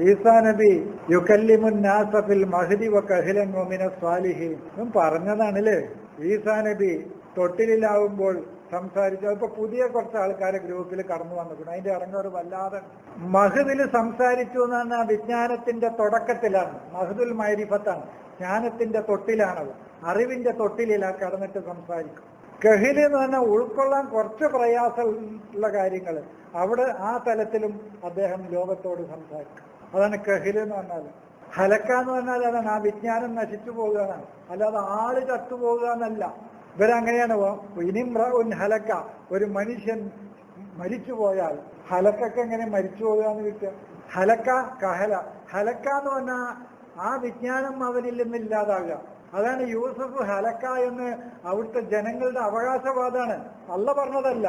ഈസാ നബി യുകല്ലിമുൻ നാസ ഫിൽ മഹ്ദി വ കഹ്ലൻ വ മിനസ് സ്വാലിഹീൻ പറഞ്ഞതാണല്ലേ. ഈസാ നബി തൊട്ടിലാവുമ്പോൾ സംസാരിച്ചു. ഇപ്പൊ പുതിയ കുറച്ച് ആൾക്കാരെ ഗ്രൂപ്പിൽ കടന്നു വന്നിട്ടുണ്ട്. അതിന്റെ ഇറങ്ങോട് വല്ലാതെ മഹദിൽ സംസാരിച്ചു എന്ന് പറഞ്ഞാൽ വിജ്ഞാനത്തിന്റെ തുടക്കത്തിലാണ്. മഹദുൽ മഅരിഫത്താണ്, ജ്ഞാനത്തിന്റെ തൊട്ടിലാണത്. അറിവിന്റെ തൊട്ടിലാ കടന്നിട്ട് സംസാരിക്കും. കഹിൽ എന്ന് പറഞ്ഞാൽ ഉൾക്കൊള്ളാൻ കുറച്ച് പ്രയാസമുള്ള കാര്യങ്ങൾ, അവിടെ ആ തലത്തിലും അദ്ദേഹം ലോകത്തോട് സംസാരിക്കും. അതാണ് കഹിൽ എന്ന് പറഞ്ഞാൽ. ഹലക്ക എന്ന് പറഞ്ഞാൽ അതാണ് ആ വിജ്ഞാനം നശിച്ചു പോകുകയാണ്, അല്ലാതെ ആള് ചത്തുപോകുക എന്നല്ല. ഇവരങ്ങനെയാണ്. ഇനിമ്രഉൻ ഹലക്ക, ഒരു മനുഷ്യൻ മരിച്ചു പോയാൽ ഹലക്കൊക്കെ എങ്ങനെ മരിച്ചു പോകുക എന്ന് കിട്ടുക? ഹലക്ക കഹല. ഹലക്ക എന്ന് പറഞ്ഞാൽ ആ വിജ്ഞാനം അവനിൽ നിന്ന് ഇല്ലാതാകുക. അതാണ് യൂസുഫ് ഹലക്ക എന്ന് അവിടുത്തെ ജനങ്ങളുടെ അവകാശവാദമാണ്, അല്ല പറഞ്ഞതല്ല.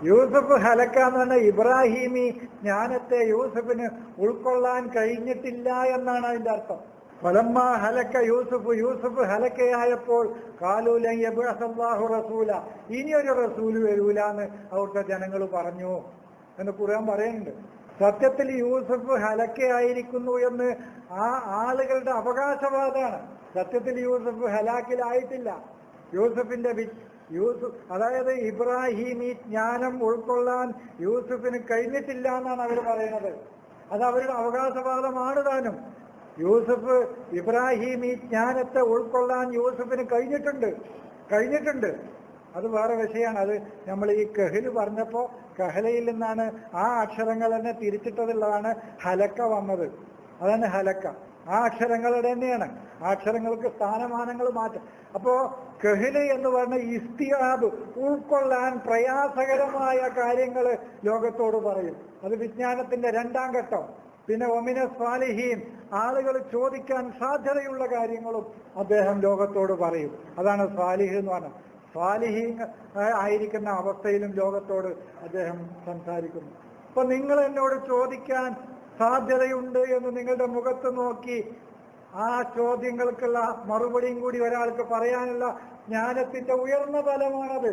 യൂസുഫ് ഹലക്ക എന്ന് പറഞ്ഞാൽ ഇബ്രാഹിമി ജ്ഞാനത്തെ യൂസുഫിന് ഉൾക്കൊള്ളാൻ കഴിഞ്ഞിട്ടില്ല എന്നാണ് അതിന്റെ അർത്ഥം. ഫലമ്മ ഹലക്ക യൂസുഫ്, യൂസുഫ് ഹലക്കയായപ്പോൾ ഖാലൂ ലൻ യബ്അസല്ലാഹു റസൂല, ഇനിയൊരു റസൂല് വരൂല എന്ന് അവിടുത്തെ ജനങ്ങൾ പറഞ്ഞു എന്ന് ഖുർആൻ പറയുന്നുണ്ട്. സത്യത്തിൽ യൂസുഫ് ഹലക്കയായിരിക്കുന്നു എന്ന് ആ ആളുകളുടെ അവകാശവാദമാണ്. സത്യത്തിൽ യൂസുഫ് ഹലാക്കിലായിട്ടില്ല. അതായത് ഇബ്രാഹിമി ജ്ഞാനം ഉൾക്കൊള്ളാൻ യൂസുഫിന് കഴിഞ്ഞിട്ടില്ല എന്നാണ് അവർ പറയുന്നത്. അത് അവരുടെ അവകാശവാദമാണ് താനും. യൂസുഫ് ഇബ്രാഹിമി ജ്ഞാനത്തെ ഉൾക്കൊള്ളാൻ യൂസുഫിന് കഴിഞ്ഞിട്ടുണ്ട്. അത് വേറെ വിഷയമാണ്. അത് നമ്മൾ ഈ കഹിൽ പറഞ്ഞപ്പോൾ കഹലയിൽ നിന്നാണ് ആ അക്ഷരങ്ങൾ തന്നെ തിരിച്ചിട്ടതുള്ളതാണ് ഹലക്ക വന്നത്. അതാണ് ഹലക്ക. ആ അക്ഷരങ്ങളുടെ തന്നെയാണ്. ആ അക്ഷരങ്ങൾക്ക് സ്ഥാനമാനങ്ങൾ മാറ്റം. അപ്പോ കഹില് എന്ന് പറഞ്ഞ ഇസ്തിയാബ്, ഉൾക്കൊള്ളാൻ പ്രയാസകരമായ കാര്യങ്ങൾ ലോകത്തോട് പറയും. അത് വിജ്ഞാനത്തിന്റെ രണ്ടാം ഘട്ടം. പിന്നെ ഒമിന സ്വാലിഹീൻ, ആളുകൾ ചോദിക്കാൻ സാധ്യതയുള്ള കാര്യങ്ങളും അദ്ദേഹം ലോകത്തോട് പറയും. അതാണ് സ്വാലിഹ് എന്ന് പറഞ്ഞത്. സ്വാലിഹീൻ ആയിരിക്കുന്ന അവസ്ഥയിലും ലോകത്തോട് അദ്ദേഹം സംസാരിക്കുന്നു. അപ്പൊ നിങ്ങൾ എന്നോട് ചോദിക്കാൻ സാധ്യതയുണ്ട് എന്ന് നിങ്ങളുടെ മുഖത്ത് നോക്കി ആ ചോദ്യങ്ങൾക്കുള്ള മറുപടിയും കൂടി ഒരാൾക്ക് പറയാനുള്ള ജ്ഞാനത്തിന്റെ ഉയർന്ന തലമാണത്.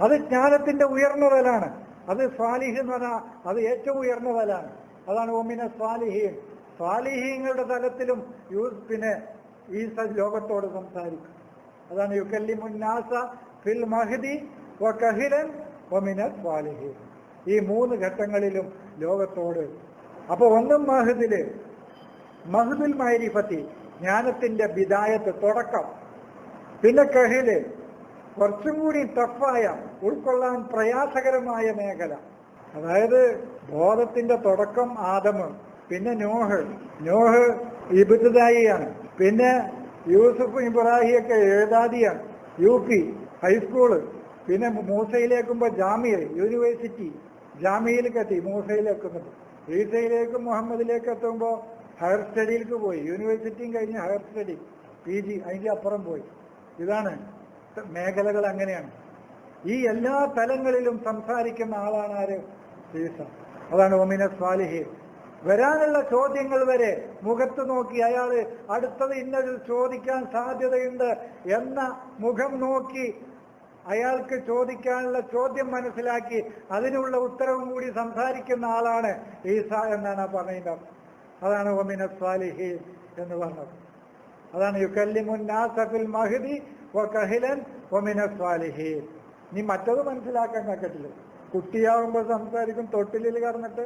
അത് ജ്ഞാനത്തിന്റെ ഉയർന്ന തലാണ്. അത് സ്വാലിഹ് എന്ന് പറഞ്ഞാൽ അത് ഏറ്റവും ഉയർന്ന തലാണ്. അതാണ് ഒമിന സ്വാലിഹീൻ. സ്വാലിഹീങ്ങളുടെ തലത്തിലും പിന്നെ ഈസ ലോകത്തോട് സംസാരിക്കും. അതാണ് യുകല്ലിമുൻ നാസ ഫിൽ മഹ്ദി വ കഹ്ലൻ വ മിനസ് സ്വാലിഹീൻ. ഈ മൂന്ന് ഘട്ടങ്ങളിലും ലോകത്തോട്. അപ്പൊ ഒന്നും മഹ്ദുൽ മഅരിഫത്തി, ജ്ഞാനത്തിന്റെ ബിദായത്ത്, തുടക്കം. പിന്നെ കഹില്, കുറച്ചും കൂടി ടഫായ, ഉൾക്കൊള്ളാൻ പ്രയാസകരമായ മേഖല. അതായത് ബോധത്തിന്റെ തുടക്കം ആദമ്, പിന്നെ നോഹ് ഇബ്തിദായിയാണ്, പിന്നെ യൂസുഫ് ഇബ്രാഹിമൊക്കെ എഴുതാദിയാണ്, UP ഹൈസ്കൂള്, പിന്നെ മൂസയിലേക്കുമ്പോ ജാമിയ യൂണിവേഴ്സിറ്റി, ജാമിയയിലേക്ക് എത്തി, മൂസയിലേക്കുമ്പോൾ ഈസയിലേക്കും മുഹമ്മദിലേക്ക് എത്തുമ്പോൾ ഹയർ സ്റ്റഡിയിലേക്ക് പോയി, യൂണിവേഴ്സിറ്റിയും കഴിഞ്ഞ് ഹയർ സ്റ്റഡി PG, അതിന്റെ അപ്പുറം പോയി. ഇതാണ് മേഖലകൾ. അങ്ങനെയാണ് ഈ എല്ലാ തലങ്ങളിലും സംസാരിക്കുന്ന ആളാണ് ആര്? ഈസ. അതാണ് ഒമിന സ്വാലിഹീൻ. വരാനുള്ള ചോദ്യങ്ങൾ വരെ മുഖത്ത് നോക്കി അയാള് അടുത്തത് ഇന്നത് ചോദിക്കാൻ സാധ്യതയുണ്ട് എന്ന മുഖം നോക്കി അയാൾക്ക് ചോദിക്കാനുള്ള ചോദ്യം മനസ്സിലാക്കി അതിനുള്ള ഉത്തരവും കൂടി സംസാരിക്കുന്ന ആളാണ് ഈസ എന്നാണ് പറയുന്നത്. അതാണ് ഒമിന സ്വാലിഹീൻ എന്ന് പറഞ്ഞത്. അതാണ് യുകല്ലിമുൻ നാസ ഫിൽ മഹ്ദി വ കഹ്ലൻ വ മിനസ് സ്വാലിഹീൻ. നീ മറ്റത് മനസ്സിലാക്കാൻ കേട്ടില്ല. കുട്ടിയാവുമ്പോൾ സംസാരിക്കും, തൊട്ടിലിൽ കടന്നിട്ട്,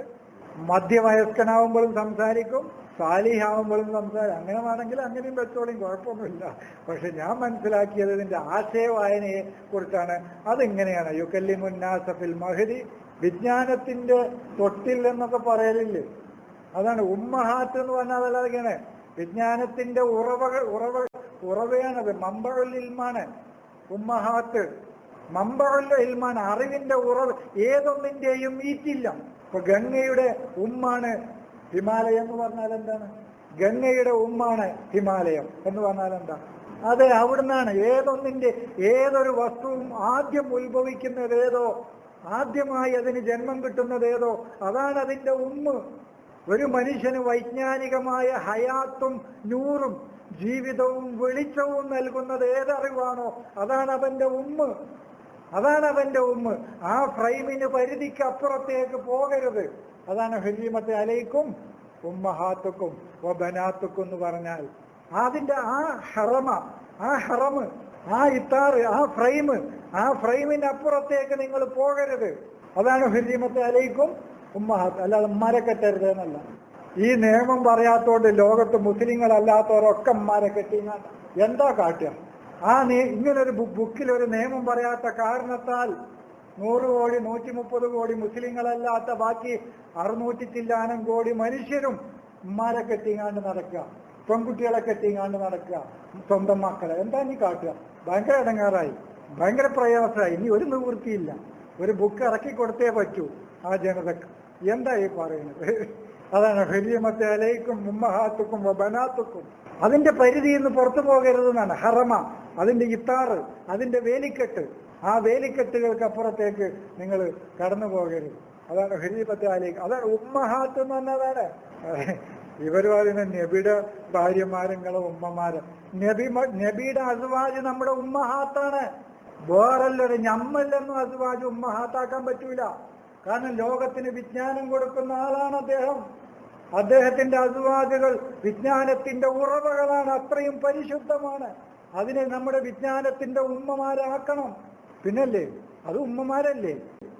മധ്യവയസ്കനാവുമ്പോഴും സംസാരിക്കും, സാലിഹാവുമ്പോഴും സംസാരിക്കും. അങ്ങനെ വേണമെങ്കിൽ അങ്ങനെയും വെച്ചോളിയും, കുഴപ്പമൊന്നുമില്ല. പക്ഷെ ഞാൻ മനസ്സിലാക്കിയത് ഇതിന്റെ ആശയവായനയെ കുറിച്ചാണ്. അതിങ്ങനെയാണ് യുകല്ലിമുൻ നാസ ഫിൽ മഹ്ദി, വിജ്ഞാനത്തിന്റെ തൊട്ടിൽ എന്നൊക്കെ പറയലില്ലേ, അതാണ് ഉമ്മഹാത്ത് എന്ന് പറഞ്ഞാൽ. അതല്ലാതെ വിജ്ഞാനത്തിന്റെ ഉറവയാണത്. മമ്പഉൽ ഇൽമാണ് ഉമ്മഹാത്ത്. മമ്പഉൽ ഇൽമാണ്, അറിവിന്റെ ഉറവ്. ഏതൊന്നിന്റെയും ഈറ്റില്ല. ഇപ്പൊ ഗംഗയുടെ ഉമ്മാണ് ഹിമാലയം എന്ന് പറഞ്ഞാൽ എന്താണ്? ഗംഗയുടെ ഉമ്മാണ് ഹിമാലയം എന്ന് പറഞ്ഞാൽ എന്താ? അതെ, അവിടുന്നാണ് ഏതൊരു വസ്തുവും ആദ്യം ഉത്ഭവിക്കുന്നത് ഏതോ, ആദ്യമായി അതിന് ജന്മം കിട്ടുന്നത് ഏതോ, അതാണ് അതിന്റെ ഉമ്മ. ഒരു മനുഷ്യന് വൈജ്ഞാനികമായ ഹയാത്തും നൂറും ജീവിതവും വെളിച്ചവും നൽകുന്നത് ഏതറിവാണോ അതാണ് അവന്റെ ഉമ്മ. ആ ഫ്രെയിമിന് പരിധിക്ക് അപ്പുറത്തേക്ക് പോകരുത്. അതാണ് ഹുർരിമത്ത് അലൈക്കും ഉമ്മഹാത്തുക്കും വബനാത്തുക്കും എന്ന് പറഞ്ഞാൽ അതിന്റെ ആ ഹറമ് ആ ഇത്താറ് ആ ഫ്രെയിമിന്റെ അപ്പുറത്തേക്ക് നിങ്ങൾ പോകരുത്. അതാണ് ഹുർരിമത്ത് അലൈക്കും ഉമ്മഹാത്ത്. അല്ലാതെ ഉമ്മാരെ കെട്ടരുത് എന്നല്ല. ഈ നിയമം പറയാത്തോണ്ട് ലോകത്ത് മുസ്ലിങ്ങളല്ലാത്തവരൊക്കെ ഉമ്മാരെ കെട്ടിങ്ങാൻ എന്താ കാട്ടുക? ഇങ്ങനൊരു ബുക്കിൽ ഒരു നിയമം പറയാത്ത കാരണത്താൽ 100 കോടി 130 കോടി മുസ്ലിങ്ങളല്ലാത്ത ബാക്കി 600 ചില്ലാനം കോടി മനുഷ്യരും ഉമ്മാരെ കെട്ടിങ്ങാണ്ട് നടക്കുക, പെൺകുട്ടികളെ കെട്ടിങ്ങാണ്ട് നടക്കുക, സ്വന്തം മക്കളെ. എന്താ നീ കാട്ടുക? ഭയങ്കര ഇടങ്ങാറായി, ഭയങ്കര പ്രയാസമായി. ഇനി ഒരു നിവൃത്തിയില്ല. ഒരു ബുക്ക് ഇറക്കി കൊടുത്തേ പറ്റൂ ആ ജനതക്ക്. എന്താ ഈ പറയുന്നത്? അതാണ് ഹുർരിമത്ത് അലൈക്കും ഉമ്മഹാത്തുക്കും വബനാത്തുക്കും. അതിന്റെ പരിധിയിൽ നിന്ന് പുറത്തു പോകരുതെന്നാണ് ഹറമ, അതിന്റെ ഇത്താറ്, അതിന്റെ വേലിക്കെട്ട്. ആ വേലിക്കെട്ടുകൾക്ക് അപ്പുറത്തേക്ക് നിങ്ങൾ കടന്നു പോകരുത്. അതാണ് ഹുർരിമത്ത് അലൈക്കും. അതാണ് ഉമ്മഹാത്ത് എന്ന് പറഞ്ഞതാണ്. ഇവര് പറയുന്ന നബിയുടെ ഭാര്യമാരങ്ങളും ഉമ്മമാര്. നബിയുടെ അസ്വാജ് നമ്മുടെ ഉമ്മഹാത്താണ്. വേറല്ലൊരു ഞമ്മല്ലെന്നും അസ്വാജ് ഉമ്മഹാത്താക്കാൻ പറ്റൂല. കാരണം ലോകത്തിന് വിജ്ഞാനം കൊടുക്കുന്ന ആളാണ് അദ്ദേഹം. അദ്ദേഹത്തിന്റെ അസ്വാജുകൾ വിജ്ഞാനത്തിന്റെ ഉറവകളാണ്, അത്രയും പരിശുദ്ധമാണ്. അതിനെ നമ്മുടെ വിജ്ഞാനത്തിന്റെ ഉമ്മമാരാക്കണം. പിന്നല്ലേ അത് ഉമ്മമാരല്ലേ?